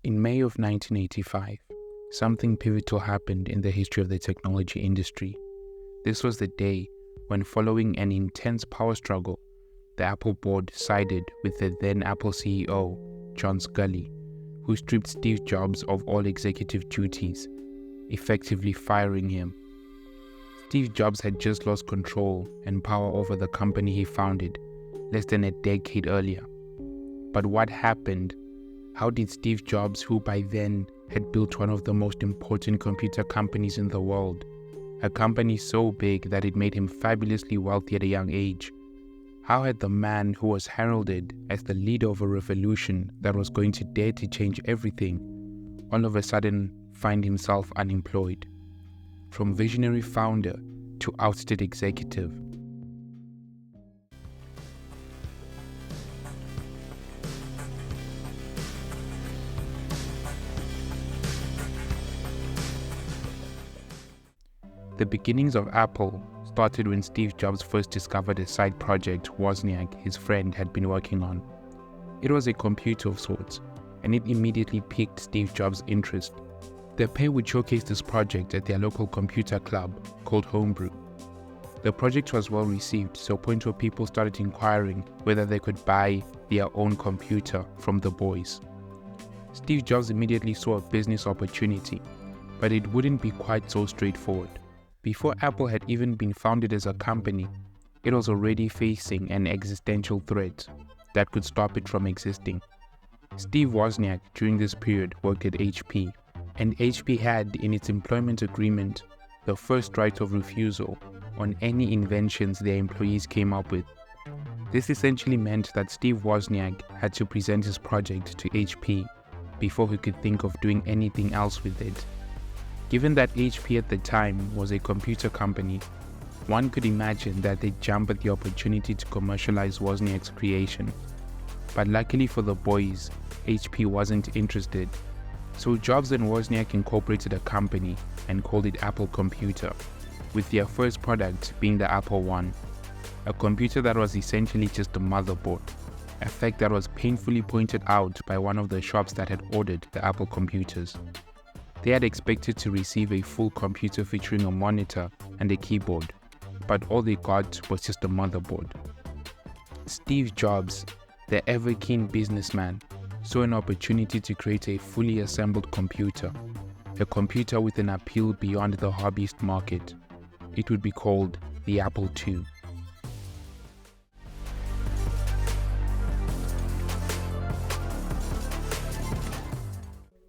In May of 1985, something pivotal happened in the history of the technology industry. This was the day when, following an intense power struggle, the Apple board sided with the then Apple CEO John Sculley, who stripped Steve Jobs of all executive duties, effectively firing him. Steve Jobs had just lost control and power over the company he founded less than a decade earlier. But what happened? How did Steve Jobs, who by then had built one of the most important computer companies in the world, a company so big that it made him fabulously wealthy at a young age, how had the man who was heralded as the leader of a revolution that was going to dare to change everything, all of a sudden find himself unemployed? From visionary founder to ousted executive. The beginnings of Apple started when Steve Jobs first discovered a side project Wozniak, his friend, had been working on. It was a computer of sorts, and it immediately piqued Steve Jobs' interest. The pair would showcase this project at their local computer club called Homebrew. The project was well received to a point where people started inquiring whether they could buy their own computer from the boys. Steve Jobs immediately saw a business opportunity, but it wouldn't be quite so straightforward. Before Apple had even been founded as a company, it was already facing an existential threat that could stop it from existing. Steve Wozniak during this period worked at HP, and HP had in its employment agreement the first right of refusal on any inventions their employees came up with. This essentially meant that Steve Wozniak had to present his project to HP before he could think of doing anything else with it. Given that HP at the time was a computer company, one could imagine that they'd jump at the opportunity to commercialize Wozniak's creation. But luckily for the boys, HP wasn't interested. So Jobs and Wozniak incorporated a company and called it Apple Computer, with their first product being the Apple I, a computer that was essentially just a motherboard, a fact that was painfully pointed out by one of the shops that had ordered the Apple computers. They had expected to receive a full computer featuring a monitor and a keyboard, but all they got was just a motherboard. Steve Jobs, the ever-keen businessman, saw an opportunity to create a fully assembled computer, a computer with an appeal beyond the hobbyist market. It would be called the Apple II.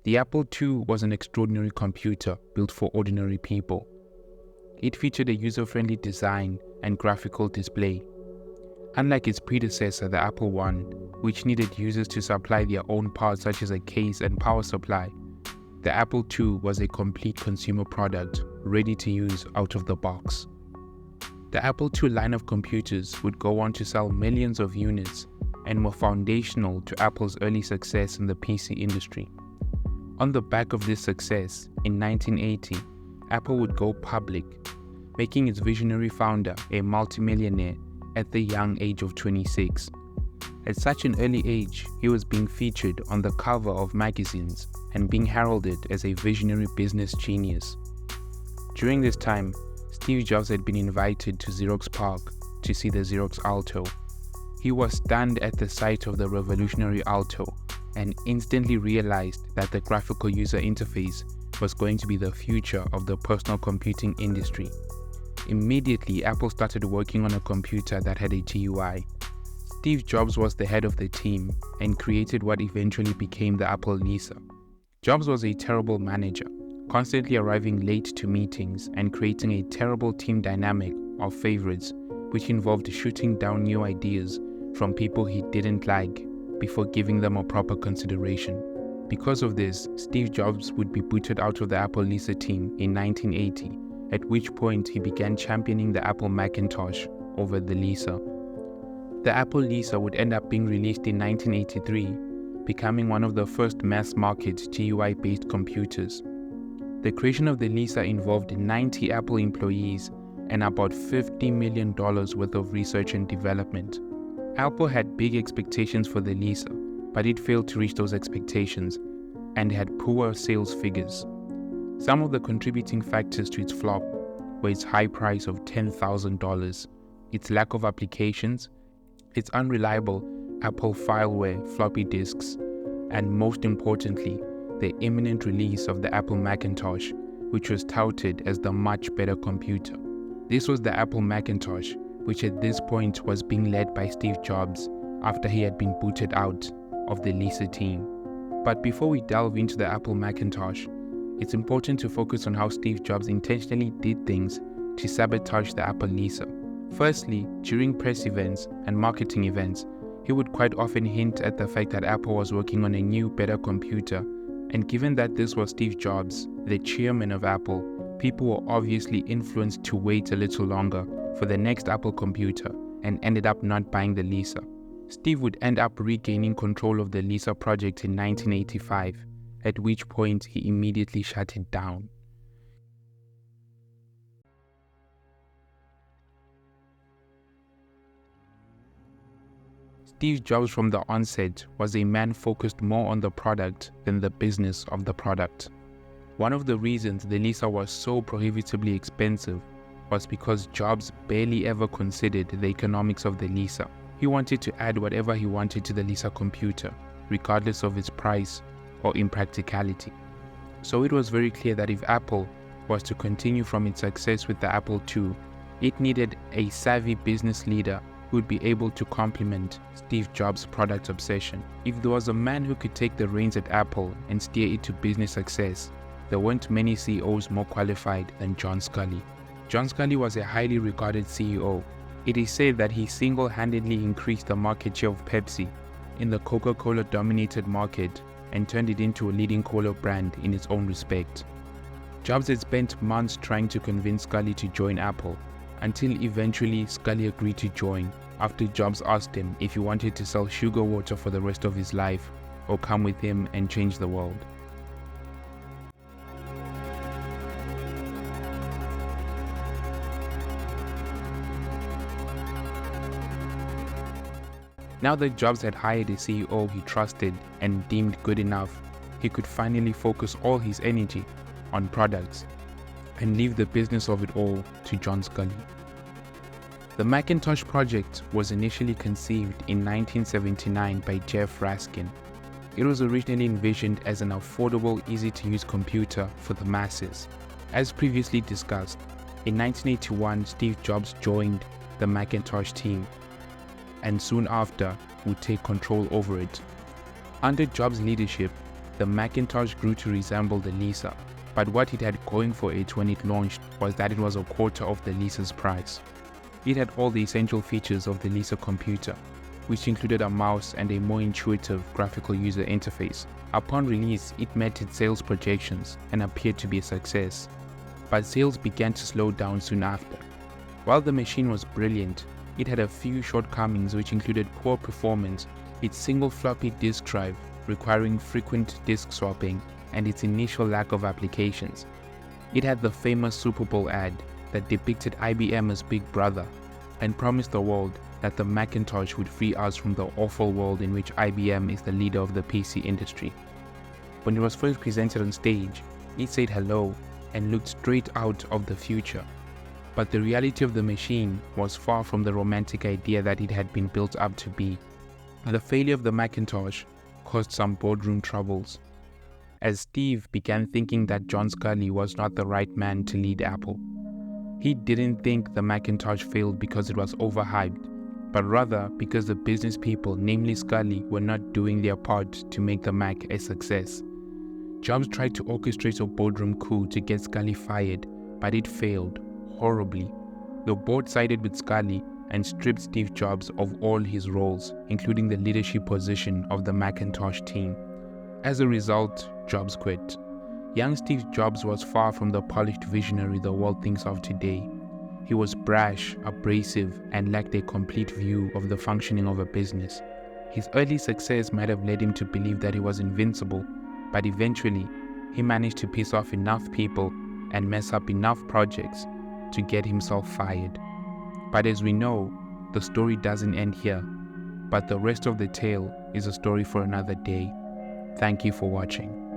The Apple II was an extraordinary computer built for ordinary people. It featured a user-friendly design and graphical display. Unlike its predecessor, the Apple I, which needed users to supply their own parts such as a case and power supply, the Apple II was a complete consumer product, ready to use out of the box. The Apple II line of computers would go on to sell millions of units and were foundational to Apple's early success in the PC industry. On the back of this success, in 1980, Apple would go public, making its visionary founder a multimillionaire at the young age of 26. At such an early age, he was being featured on the cover of magazines and being heralded as a visionary business genius. During this time, Steve Jobs had been invited to Xerox PARC to see the Xerox Alto. He was stunned at the sight of the revolutionary Alto and instantly realized that the graphical user interface was going to be the future of the personal computing industry. Immediately, Apple started working on a computer that had a GUI. Steve Jobs was the head of the team and created what eventually became the Apple Lisa. Jobs was a terrible manager, constantly arriving late to meetings and creating a terrible team dynamic of favorites, which involved shooting down new ideas from people he didn't like before giving them a proper consideration. Because of this, Steve Jobs would be booted out of the Apple Lisa team in 1980, at which point he began championing the Apple Macintosh over the Lisa. The Apple Lisa would end up being released in 1983, becoming one of the first mass-market GUI-based computers. The creation of the Lisa involved 90 Apple employees and about $50 million worth of research and development. Apple had big expectations for the Lisa, but it failed to reach those expectations. and had poor sales figures. Some of the contributing factors to its flop were its high price of $10,000, its lack of applications, its unreliable Apple fileware floppy disks, and most importantly, the imminent release of the Apple Macintosh, which was touted as the much better computer. This was the Apple Macintosh, which at this point was being led by Steve Jobs after he had been booted out of the Lisa team. But before we delve into the Apple Macintosh, it's important to focus on how Steve Jobs intentionally did things to sabotage the Apple Lisa. Firstly, during press events and marketing events, he would quite often hint at the fact that Apple was working on a new, better computer, and given that this was Steve Jobs, the chairman of Apple, people were obviously influenced to wait a little longer for the next Apple computer and ended up not buying the Lisa. Steve would end up regaining control of the Lisa project in 1985, at which point he immediately shut it down. Steve Jobs from the onset was a man focused more on the product than the business of the product. One of the reasons the Lisa was so prohibitively expensive was because Jobs barely ever considered the economics of the Lisa. He wanted to add whatever he wanted to the Lisa computer, regardless of its price or impracticality. So it was very clear that if Apple was to continue from its success with the Apple II, it needed a savvy business leader who would be able to complement Steve Jobs' product obsession. If there was a man who could take the reins at Apple and steer it to business success, there weren't many CEOs more qualified than John Sculley. John Sculley was a highly regarded CEO. It is said that he single-handedly increased the market share of Pepsi in the Coca-Cola dominated market and turned it into a leading cola brand in its own respect. Jobs had spent months trying to convince Sculley to join Apple, until eventually Sculley agreed to join after Jobs asked him if he wanted to sell sugar water for the rest of his life or come with him and change the world. Now that Jobs had hired a CEO he trusted and deemed good enough, he could finally focus all his energy on products and leave the business of it all to John Sculley. The Macintosh project was initially conceived in 1979 by Jeff Raskin. It was originally envisioned as an affordable, easy-to-use computer for the masses. As previously discussed, in 1981 Steve Jobs joined the Macintosh team, and soon after would take control over it. Under Jobs' leadership, the Macintosh grew to resemble the Lisa, but what it had going for it when it launched was that it was a quarter of the Lisa's price. It had all the essential features of the Lisa computer, which included a mouse and a more intuitive graphical user interface. Upon release, it met its sales projections and appeared to be a success, but sales began to slow down soon after. While the machine was brilliant, it had a few shortcomings which included poor performance, its single floppy disk drive requiring frequent disk swapping, and its initial lack of applications. It had the famous Super Bowl ad that depicted IBM as Big Brother and promised the world that the Macintosh would free us from the awful world in which IBM is the leader of the PC industry. When it was first presented on stage, it said hello and looked straight out of the future. But the reality of the machine was far from the romantic idea that it had been built up to be. The failure of the Macintosh caused some boardroom troubles, as Steve began thinking that John Sculley was not the right man to lead Apple. He didn't think the Macintosh failed because it was overhyped, but rather because the business people, namely Sculley, were not doing their part to make the Mac a success. Jobs tried to orchestrate a boardroom coup to get Sculley fired, but it failed horribly. The board sided with Sculley and stripped Steve Jobs of all his roles, including the leadership position of the Macintosh team. As a result, Jobs quit. Young Steve Jobs was far from the polished visionary the world thinks of today. He was brash, abrasive, and lacked a complete view of the functioning of a business. His early success might have led him to believe that he was invincible, but eventually, he managed to piss off enough people and mess up enough projects to get himself fired. But as we know, the story doesn't end here, but the rest of the tale is a story for another day. Thank you for watching.